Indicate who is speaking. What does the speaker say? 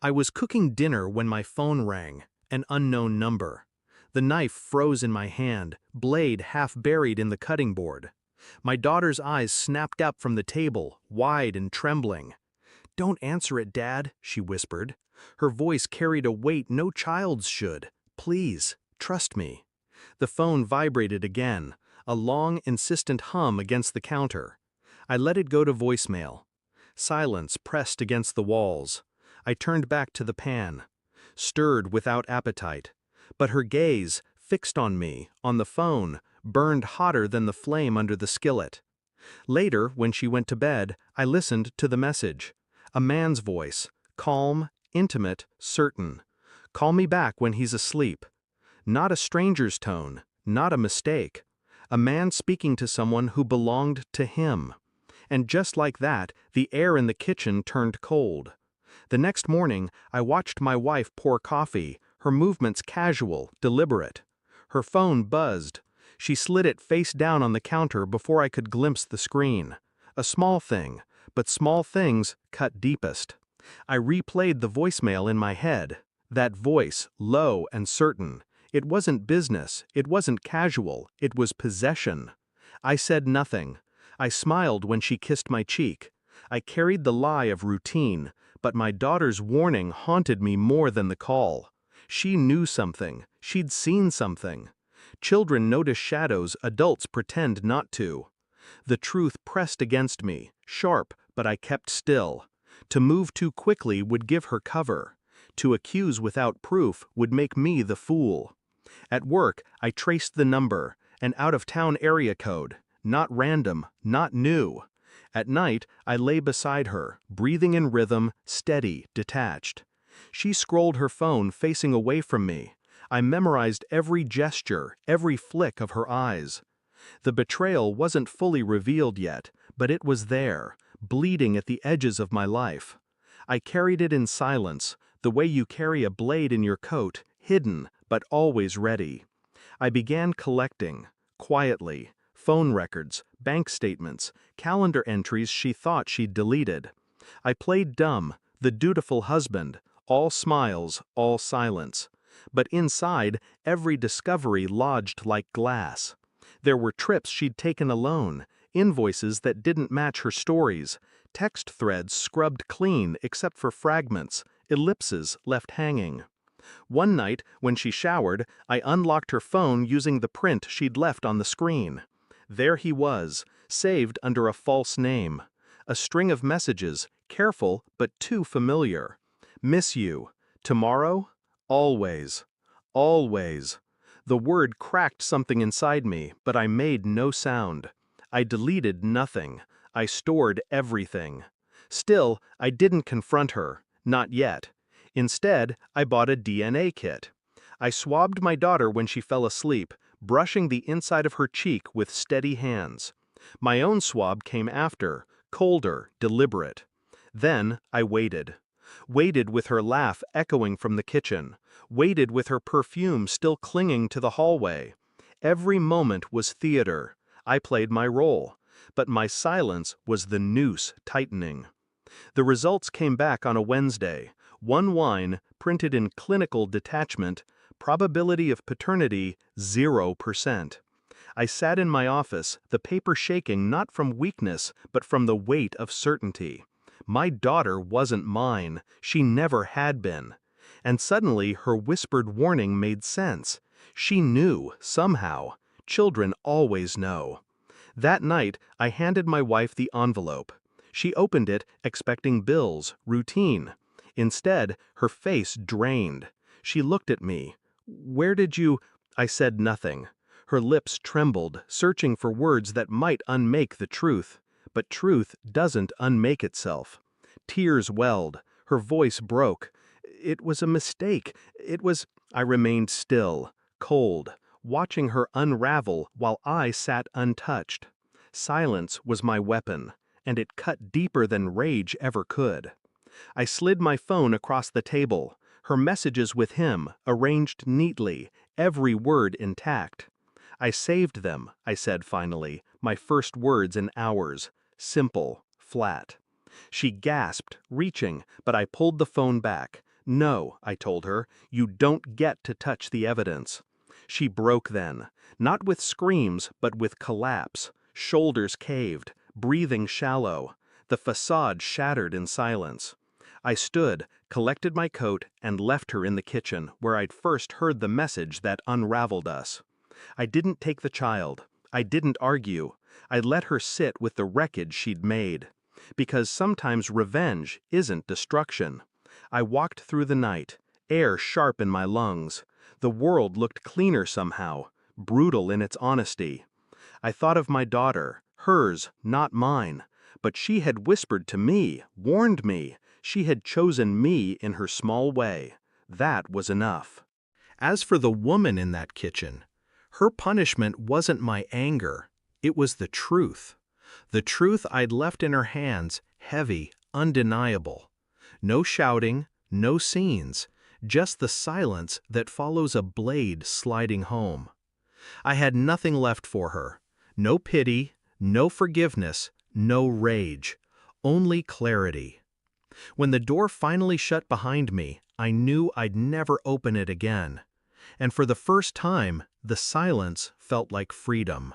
Speaker 1: I was cooking dinner when my phone rang, an unknown number. The knife froze in my hand, blade half buried in the cutting board. My daughter's eyes snapped up from the table, wide and trembling. "Don't answer it, Dad," she whispered. Her voice carried a weight no child's should. "Please, trust me." The phone vibrated again, a long, insistent hum against the counter. I let it go to voicemail. Silence pressed against the walls. I turned back to the pan, stirred without appetite. But her gaze, fixed on me, on the phone, burned hotter than the flame under the skillet. Later, when she went to bed, I listened to the message. A man's voice, calm, intimate, certain. "Call me back when he's asleep." Not a stranger's tone, not a mistake. A man speaking to someone who belonged to him. And just like that, the air in the kitchen turned cold. The next morning, I watched my wife pour coffee, her movements casual, deliberate. Her phone buzzed. She slid it face down on the counter before I could glimpse the screen. A small thing, but small things cut deepest. I replayed the voicemail in my head. That voice, low and certain. It wasn't business, it wasn't casual, it was possession. I said nothing. I smiled when she kissed my cheek. I carried the lie of routine, but my daughter's warning haunted me more than the call. She knew something, she'd seen something. Children notice shadows adults pretend not to. The truth pressed against me, sharp, but I kept still. To move too quickly would give her cover. To accuse without proof would make me the fool. At work, I traced the number, an out-of-town area code, not random, not new. At night, I lay beside her, breathing in rhythm, steady, detached. She scrolled her phone facing away from me. I memorized every gesture, every flick of her eyes. The betrayal wasn't fully revealed yet, but it was there, bleeding at the edges of my life. I carried it in silence, the way you carry a blade in your coat, hidden, but always ready. I began collecting, quietly, phone records, bank statements, calendar entries she thought she'd deleted. I played dumb, the dutiful husband, all smiles, all silence. But inside, every discovery lodged like glass. There were trips she'd taken alone, invoices that didn't match her stories, text threads scrubbed clean except for fragments, ellipses left hanging. One night, when she showered, I unlocked her phone using the print she'd left on the screen. There he was, saved under a false name. A string of messages, careful but too familiar. "Miss you. Tomorrow? Always. Always." The word cracked something inside me, but I made no sound. I deleted nothing. I stored everything. Still, I didn't confront her, not yet. Instead, I bought a DNA kit. I swabbed my daughter when she fell asleep, brushing the inside of her cheek with steady hands. My own swab came after, colder, deliberate. Then I waited. Waited with her laugh echoing from the kitchen. Waited with her perfume still clinging to the hallway. Every moment was theater. I played my role. But my silence was the noose tightening. The results came back on a Wednesday. One wine, printed in clinical detachment, probability of paternity 0%. I sat in my office, the paper shaking not from weakness, but from the weight of certainty. My daughter wasn't mine, she never had been. And suddenly her whispered warning made sense. She knew, somehow. Children always know. That night, I handed my wife the envelope. She opened it, expecting bills, routine. Instead, her face drained. She looked at me. "Where did you—" I said nothing. Her lips trembled, searching for words that might unmake the truth. But truth doesn't unmake itself. Tears welled. Her voice broke. "It was a mistake. It was—" I remained still, cold, watching her unravel while I sat untouched. Silence was my weapon, and it cut deeper than rage ever could. I slid my phone across the table, her messages with him, arranged neatly, every word intact. "I saved them," I said finally, my first words in hours. Simple, flat. She gasped, reaching, but I pulled the phone back. "No," I told her, "you don't get to touch the evidence." She broke then, not with screams but with collapse, shoulders caved, breathing shallow, the facade shattered in silence. I stood, collected my coat, and left her in the kitchen where I'd first heard the message that unraveled us. I didn't take the child. I didn't argue. I let her sit with the wreckage she'd made. Because sometimes revenge isn't destruction. I walked through the night, air sharp in my lungs. The world looked cleaner somehow, brutal in its honesty. I thought of my daughter, hers, not mine. But she had whispered to me, warned me. She had chosen me in her small way. That was enough. As for the woman in that kitchen, her punishment wasn't my anger. It was the truth. The truth I'd left in her hands, heavy, undeniable. No shouting, no scenes, just the silence that follows a blade sliding home. I had nothing left for her. No pity, no forgiveness, no rage. Only clarity. When the door finally shut behind me, I knew I'd never open it again. And for the first time, the silence felt like freedom.